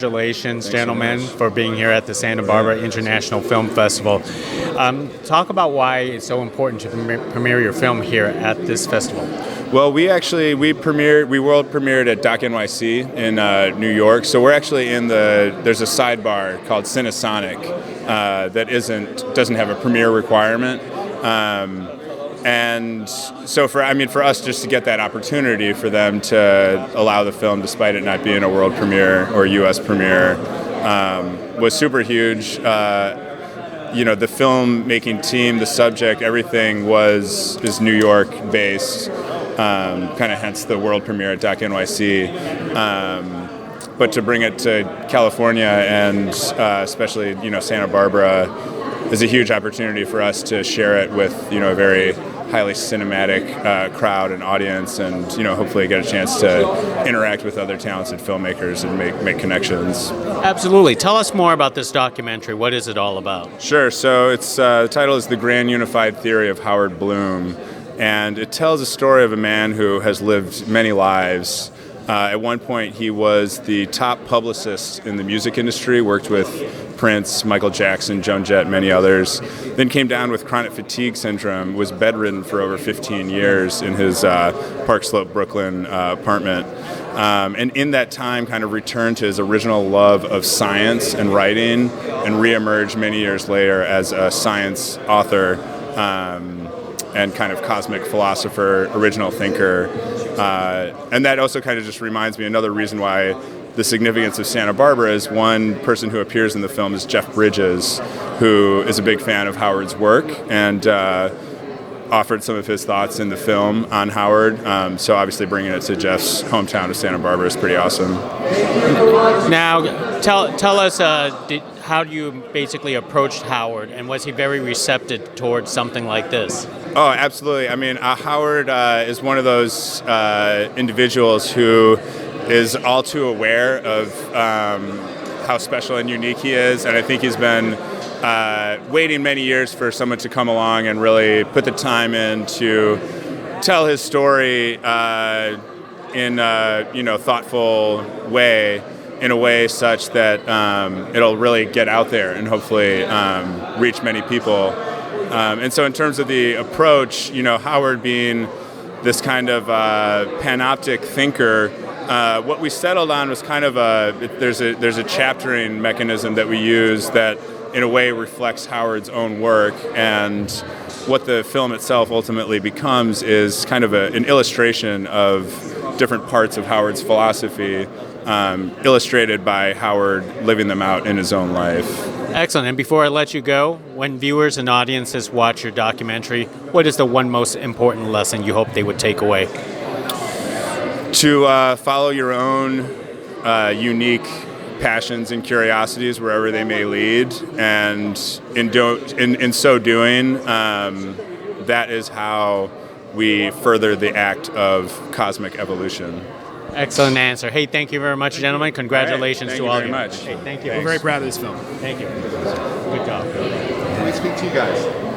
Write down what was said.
Congratulations, gentlemen, for being here at the Santa Barbara International Film Festival. Talk about why it's so important to premiere your film here at this festival. Well, we world premiered at Doc NYC in New York. So we're actually there's a sidebar called Cinesonic that doesn't have a premiere requirement. And so for us just to get that opportunity for them to allow the film, despite it not being a world premiere or U.S. premiere, was super huge. The film-making team, the subject, everything is New York-based, kind of hence the world premiere at Doc NYC. But to bring it to California and especially Santa Barbara is a huge opportunity for us to share it with a very highly cinematic crowd and audience, and hopefully get a chance to interact with other talented filmmakers and make connections. Absolutely. Tell us more about this documentary. What is it all about? Sure. So the title is The Grand Unified Theory of Howard Bloom, and it tells a story of a man who has lived many lives. At one point, he was the top publicist in the music industry, worked with Prince, Michael Jackson, Joan Jett, many others. Then came down with chronic fatigue syndrome, was bedridden for over 15 years in his Park Slope, Brooklyn apartment. And in that time kind of returned to his original love of science and writing, and reemerged many years later as a science author and kind of cosmic philosopher, original thinker. And that also kind of just reminds me, another reason why the significance of Santa Barbara is one person who appears in the film is Jeff Bridges, who is a big fan of Howard's work and offered some of his thoughts in the film on Howard. So obviously bringing it to Jeff's hometown of Santa Barbara is pretty awesome. Now, tell us, how do you basically approach Howard, and was he very receptive towards something like this? Oh, absolutely. I mean, Howard is one of those individuals who is all too aware of how special and unique he is, and I think he's been waiting many years for someone to come along and really put the time in to tell his story in a thoughtful way, in a way such that it'll really get out there and hopefully reach many people. And so in terms of the approach, Howard being this kind of panoptic thinker, what we settled on was kind of there's a chaptering mechanism that we use that in a way reflects Howard's own work, and what the film itself ultimately becomes is kind of an illustration of different parts of Howard's philosophy, illustrated by Howard living them out in his own life. Excellent. And before I let you go, when viewers and audiences watch your documentary, what is the one most important lesson you hope they would take away? To follow your own unique passions and curiosities wherever they may lead, and in so doing, that is how we further the act of cosmic evolution. Excellent answer. Hey, thank you very much, gentlemen. Congratulations to all of you. Thank you very much. Hey, thank you. We're very proud of this film. Thank you. Good job. Can we speak to you guys?